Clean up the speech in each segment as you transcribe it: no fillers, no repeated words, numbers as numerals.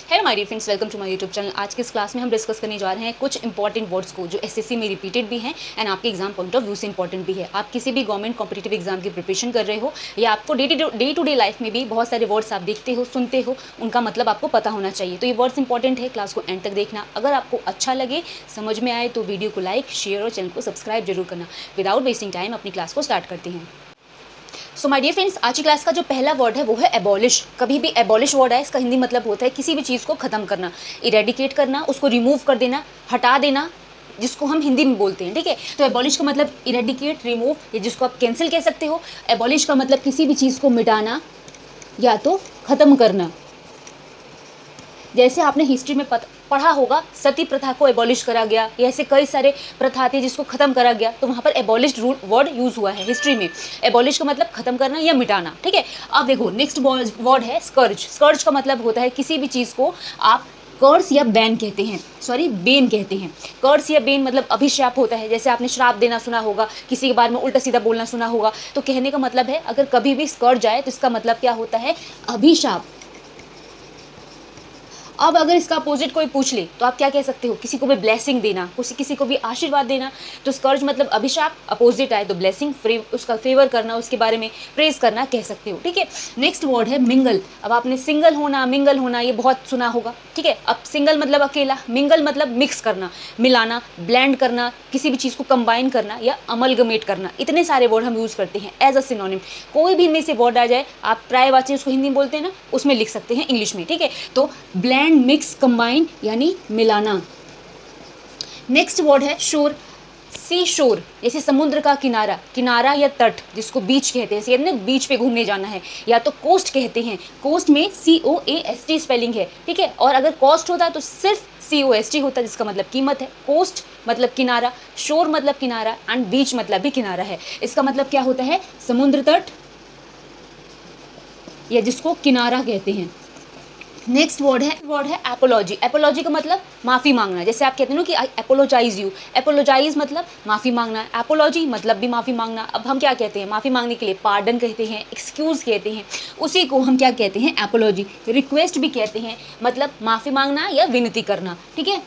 Hello my dear friends, welcome to my YouTube channel. आज के इस क्लास में हम डिस्कस करने जा रहे हैं कुछ इंपॉर्टेंट वर्ड्स को जो एसएससी में रिपीटेड भी हैं एंड आपके एग्जाम पॉइंट ऑफ व्यू से इंपॉर्टेंट भी है। आप किसी भी गवर्नमेंट कॉम्पिटिटिव एग्जाम की प्रिपरेशन कर रहे हो या आपको डे टू डे लाइफ में भी बहुत सारे वर्ड्स आप देखते हो, सुनते हो, उनका मतलब आपको पता होना चाहिए। तो ये वर्ड्स इंपॉर्टेंट है, क्लास को एंड तक देखना। अगर आपको अच्छा लगे, समझ में आए तो वीडियो को लाइक, शेयर और चैनल को सब्सक्राइब जरूर करना। विदाउट वेस्टिंग टाइम अपनी क्लास को स्टार्ट करते हैं। सो माय डियर फ्रेंड्स, आज की क्लास का जो पहला वर्ड है वो है एबॉलिश। कभी भी एबॉलिश वर्ड है, इसका हिंदी मतलब होता है किसी भी चीज़ को ख़त्म करना, इरेडिकेट करना, उसको रिमूव कर देना, हटा देना, जिसको हम हिंदी में बोलते हैं। ठीक है, तो एबॉलिश का मतलब इरेडिकेट, रिमूव, या जिसको आप कैंसिल कह सकते हो। एबॉलिश का मतलब किसी भी चीज़ को मिटाना या तो ख़त्म करना। जैसे आपने हिस्ट्री में पढ़ा होगा, सती प्रथा को एबॉलिश करा गया, या ऐसे कई सारे प्रथा थी जिसको खत्म करा गया, तो वहाँ पर एबॉलिश्ड वर्ड यूज़ हुआ है हिस्ट्री में। एबॉलिश का मतलब खत्म करना या मिटाना। ठीक है, अब देखो नेक्स्ट वर्ड है स्कर्ज। स्कर्ज का मतलब होता है किसी भी चीज़ को आप कर्स या बैन कहते हैं, बेन कहते हैं। कर्स या बैन मतलब अभिशाप होता है। जैसे आपने श्राप देना सुना होगा, किसी के बारे में उल्टा सीधा बोलना सुना होगा। तो कहने का मतलब है अगर कभी भी स्कर्ज आए तो इसका मतलब क्या होता है, अभिशाप। अब अगर इसका अपोजिट कोई पूछ ले तो आप क्या कह सकते हो, किसी को भी ब्लेसिंग देना, किसी को भी आशीर्वाद देना। तो स्कर्ज मतलब अभिशाप, अपोजिट आए तो ब्लेसिंग, उसका फेवर करना, उसके बारे में प्रेज करना कह सकते हो। ठीक है, नेक्स्ट वर्ड है मिंगल। अब आपने सिंगल होना, मिंगल होना ये बहुत सुना होगा। ठीक है, अब सिंगल मतलब अकेला, मिंगल मतलब मिक्स करना, मिलाना, ब्लेंड करना, किसी भी चीज़ को कंबाइन करना या अमलगमेट करना। इतने सारे वर्ड हम यूज़ करते हैं एज अ सिनोनिम। कोई भी इनमें से वर्ड आ जाए, आप पर्यायवाची उसको हिंदी में बोलते हैं ना, उसमें लिख सकते हैं इंग्लिश में। ठीक है, तो ब्लेंड, मिक्स, कंबाइन यानी मिलाना। नेक्स्ट वर्ड है शोर। सी शोर जैसे समुद्र का किनारा, किनारा या तट, जिसको बीच कहते हैं। जैसे कहते हैं बीच पे घूमने जाना है, या तो कोस्ट कहते हैं। कोस्ट में COAST स्पेलिंग है। ठीक है, और अगर कॉस्ट होता तो सिर्फ COST होता, जिसका मतलब कीमत है। कोस्ट मतलब किनारा, शोर मतलब किनारा, एंड बीच मतलब भी किनारा है। इसका मतलब क्या होता है, समुद्र तट या जिसको किनारा कहते हैं। नेक्स्ट वर्ड है एपोलॉजी। एपोलॉजी का मतलब माफ़ी मांगना। जैसे आप कहते हैं ना कि आई एपोलोजाइज यू, एपोलोजाइज मतलब माफ़ी मांगना, एपोलॉजी मतलब भी माफ़ी मांगना। अब हम क्या कहते हैं माफ़ी मांगने के लिए, पार्डन कहते हैं, एक्सक्यूज़ कहते हैं, उसी को हम क्या कहते हैं, एपोलॉजी। रिक्वेस्ट भी कहते हैं, मतलब माफ़ी मांगना या विनती करना। ठीक है,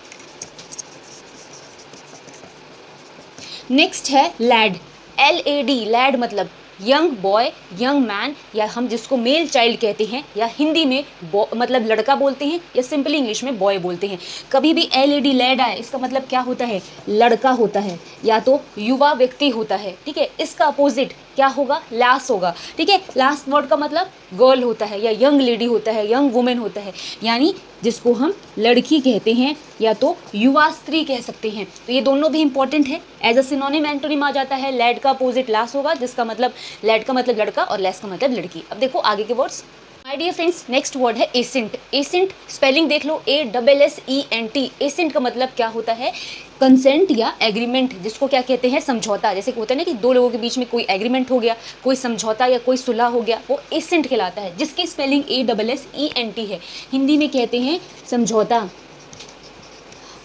नेक्स्ट है लैड। LAD, लैड मतलब यंग बॉय, यंग मैन, या हम जिसको मेल चाइल्ड कहते हैं, या हिंदी में मतलब लड़का बोलते हैं, या सिंपली इंग्लिश में बॉय बोलते हैं। कभी भी LAD लैड आए, इसका मतलब क्या होता है, लड़का होता है या तो युवा व्यक्ति होता है। ठीक है, इसका अपोजिट क्या होगा, लास होगा। ठीक है, लास्ट वर्ड का मतलब गर्ल होता है, या यंग लेडी होता है, यंग वुमेन होता है, यानी जिसको हम लड़की कहते हैं या तो युवा स्त्री कह सकते हैं। तो ये दोनों भी इंपॉर्टेंट है, एज अ सिनोनिम एंटोनिम आ जाता है। लैड का अपोजिट लास होगा, जिसका मतलब लैड का मतलब लड़का और लेस का मतलब लड़की। अब देखो आगे के words. My dear friends, next word है एसेंट। एसेंट स्पेलिंग देख लो, ASSENT। एसेंट का मतलब क्या होता है, कंसेंट या एग्रीमेंट, जिसको क्या कहते हैं, समझौता। जैसे होता है ना कि दो लोगों के बीच में कोई एग्रीमेंट हो गया, कोई समझौता या कोई सुलह हो गया, वो एसेंट कहलाता है, जिसकी स्पेलिंग ASSENT है। हिंदी में कहते हैं समझौता।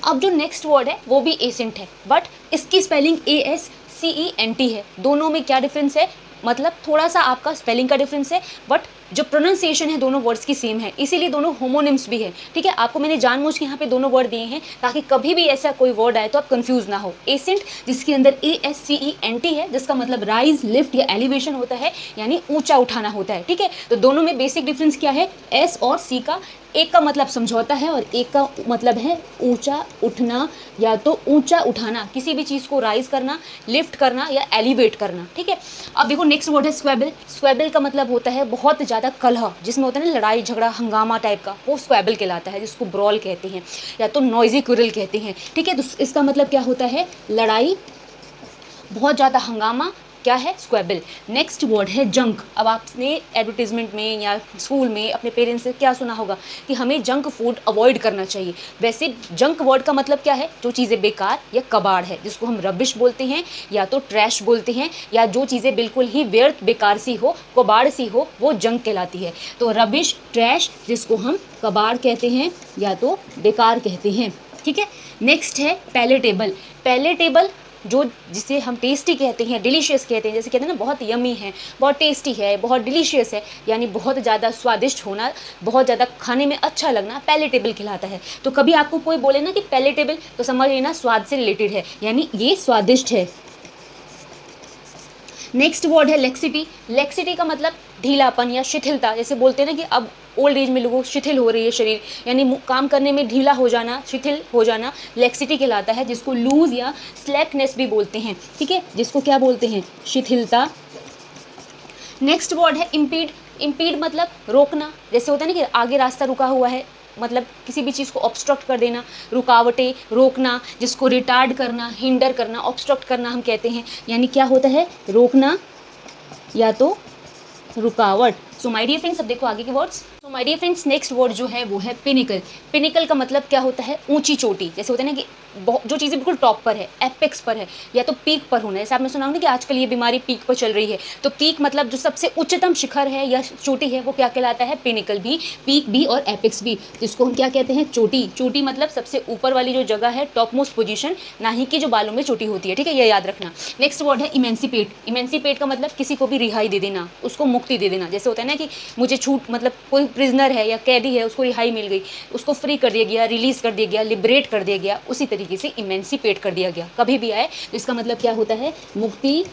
अब जो नेक्स्ट वर्ड है वो भी एसेंट है, बट इसकी स्पेलिंग ASCENT है। दोनों में क्या डिफरेंस है, मतलब थोड़ा सा आपका स्पेलिंग का डिफरेंस है, बट जो प्रोनाउंसिएशन है दोनों वर्ड्स की सेम है, इसीलिए दोनों होमोनिम्स भी है। ठीक है, आपको मैंने जानबूझ के यहाँ पे दोनों वर्ड दिए हैं ताकि कभी भी ऐसा कोई वर्ड आए तो आप कंफ्यूज ना हो। एसेंट जिसके अंदर ASCENT है, जिसका मतलब राइज, लिफ्ट या एलिवेशन होता है, यानी ऊंचा उठाना होता है। ठीक है, तो दोनों में बेसिक डिफरेंस क्या है, S और C का। एक का मतलब समझौता है और एक का मतलब है ऊंचा उठना या तो ऊंचा उठाना, किसी भी चीज़ को राइज करना, लिफ्ट करना या एलिवेट करना। ठीक है, अब देखो नेक्स्ट वर्ड है स्क्वेबल। स्क्वेबल का मतलब होता है बहुत ज़्यादा कलह, जिसमें होता है ना लड़ाई झगड़ा, हंगामा टाइप का, वो स्क्वेबल कहलाता है, जिसको ब्रॉल कहते हैं या तो नॉइजी क्विरल कहते हैं। ठीक है, तो इसका मतलब क्या होता है, लड़ाई, बहुत ज़्यादा हंगामा, क्या है, स्क्वेबल। नेक्स्ट वर्ड है जंक। अब आपने एडवर्टीजमेंट में या स्कूल में अपने पेरेंट्स से क्या सुना होगा कि हमें जंक फूड अवॉइड करना चाहिए। वैसे जंक वर्ड का मतलब क्या है, जो चीज़ें बेकार या कबाड़ है, जिसको हम रबिश बोलते हैं या तो ट्रैश बोलते हैं, या जो चीज़ें बिल्कुल ही व्यर्थ, बेकार सी हो, कबाड़ सी हो, वो जंक कहलाती है। तो रबिश, ट्रैश, जिसको हम कबाड़ कहते हैं या तो बेकार कहते हैं। ठीक है, नेक्स्ट है पैलेटेबल। पैलेटेबल जो जिसे हम टेस्टी कहते हैं, डिलीशियस कहते हैं, जैसे कहते हैं ना बहुत यमी है, बहुत टेस्टी है, बहुत डिलीशियस है, यानी बहुत ज़्यादा स्वादिष्ट होना, बहुत ज़्यादा खाने में अच्छा लगना पैलेटेबल कहलाता है। तो कभी आपको कोई बोले ना कि पैलेटेबल, तो समझ लेना स्वाद से रिलेटेड है, यानी ये स्वादिष्ट है। नेक्स्ट वर्ड है लेक्सिटी। लेक्सिटी का मतलब ढीलापन या शिथिलता, जैसे बोलते हैं ना कि अब ओल्ड एज में लोगों को शिथिल हो रही है शरीर, यानी काम करने में ढीला हो जाना, शिथिल हो जाना लेक्सिटी कहलाता है, जिसको लूज या स्लैकनेस भी बोलते हैं, ठीक है, जिसको क्या बोलते हैं, शिथिलता। नेक्स्ट वर्ड है इम्पीड। इम्पीड मतलब रोकना, जैसे होता है ना कि आगे रास्ता रुका हुआ है, मतलब किसी भी चीज़ को ऑब्स्ट्रक्ट कर देना, रुकावटें, रोकना, जिसको रिटार्ड करना, हिंडर करना, ऑब्स्ट्रक्ट करना हम कहते हैं, यानी क्या होता है, रोकना या तो रुकावट। सो माय डियर फ्रेंड्स, अब देखो आगे के words. So my dear friends, next word जो है वो है पिनिकल। पिनिकल का मतलब क्या होता है, ऊंची चोटी, जैसे होता है ना कि जो चीज़ें बिल्कुल टॉप पर है, एपेक्स पर है, या तो पीक पर होना। जैसे आपने सुना होगा ना कि आजकल ये बीमारी पीक पर चल रही है, तो पीक मतलब जो सबसे उच्चतम शिखर है या चोटी है, वो क्या कहलाता है, पिनिकल भी, पीक भी और एपेक्स भी, जिसको हम क्या कहते हैं, चोटी। चोटी मतलब सबसे ऊपर वाली जो जगह है, टॉप मोस्ट पोजीशन, ना ही कि जो बालों में चोटी होती है, ठीक है, ये याद रखना। नेक्स्ट वर्ड है इमेंसिपेट। इमेंसिपेट का मतलब किसी को भी रिहाई दे देना, उसको मुक्ति दे देना, जैसे होता है ना कि मुझे छूट, मतलब कोई प्रिजनर है या कैदी है, उसको रिहाई मिल गई, उसको फ्री कर दिया गया, रिलीज कर दिया गया, लिबरेट कर दिया गया, उसी तरीके से इमेंसिपेट कर दिया गया। कभी भी आए तो इसका मतलब क्या होता है, मुक्ति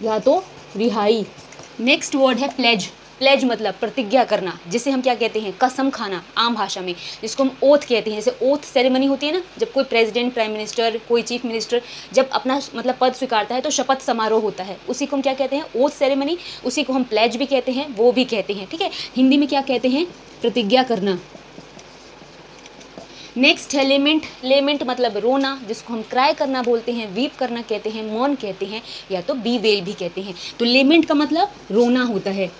या तो रिहाई। नेक्स्ट वर्ड है प्लेज। प्लेज मतलब प्रतिज्ञा करना, जिसे हम क्या कहते हैं, कसम खाना आम भाषा में, जिसको हम ओथ कहते हैं। जैसे ओथ सेरेमनी होती है ना, जब कोई प्रेसिडेंट, प्राइम मिनिस्टर, कोई चीफ मिनिस्टर जब अपना मतलब पद स्वीकारता है तो शपथ समारोह होता है, उसी को हम क्या कहते हैं, ओथ सेरेमनी, उसी को हम प्लेज भी कहते हैं, वो भी कहते हैं, ठीक है। हिंदी में क्या कहते हैं, प्रतिज्ञा करना। नेक्स्ट है लेमेंट। लेमेंट मतलब रोना, जिसको हम क्राई करना बोलते हैं, वीप करना कहते हैं, मौन कहते हैं, या तो बी वेल भी कहते हैं। तो लेमेंट का मतलब रोना होता है।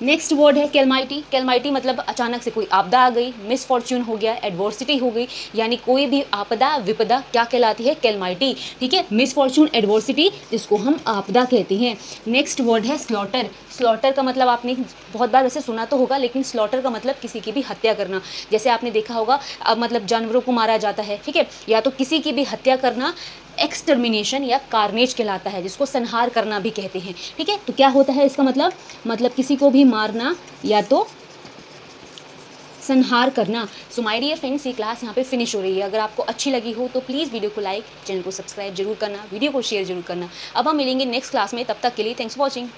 नेक्स्ट वर्ड है कैलमाइटी। कैलमाइटी मतलब अचानक से कोई आपदा आ गई, मिसफॉर्च्यून हो गया, एडवर्सिटी हो गई, यानी कोई भी आपदा, विपदा क्या कहलाती है, कैलमाइटी, ठीक है। मिसफॉर्च्यून, एडवर्सिटी, जिसको हम आपदा कहते हैं। नेक्स्ट वर्ड है स्लॉटर। स्लॉटर का मतलब आपने बहुत बार वैसे सुना तो होगा, लेकिन स्लॉटर का मतलब किसी की भी हत्या करना। जैसे आपने देखा होगा मतलब जानवरों को मारा जाता है, ठीक है, या तो किसी की भी हत्या करना एक्सटर्मिनेशन या कार्नेज कहलाता है, जिसको संहार करना भी कहते हैं, ठीक है। तो क्या होता है इसका मतलब किसी को भी मारना या तो संहार करना। सो माय डियर फ्रेंड्स, ये क्लास यहाँ पे फिनिश हो रही है। अगर आपको अच्छी लगी हो तो प्लीज़ वीडियो को लाइक, चैनल को सब्सक्राइब जरूर करना, वीडियो को शेयर जरूर करना। अब हम मिलेंगे नेक्स्ट क्लास में, तब तक के लिए थैंक्स फॉर वॉचिंग।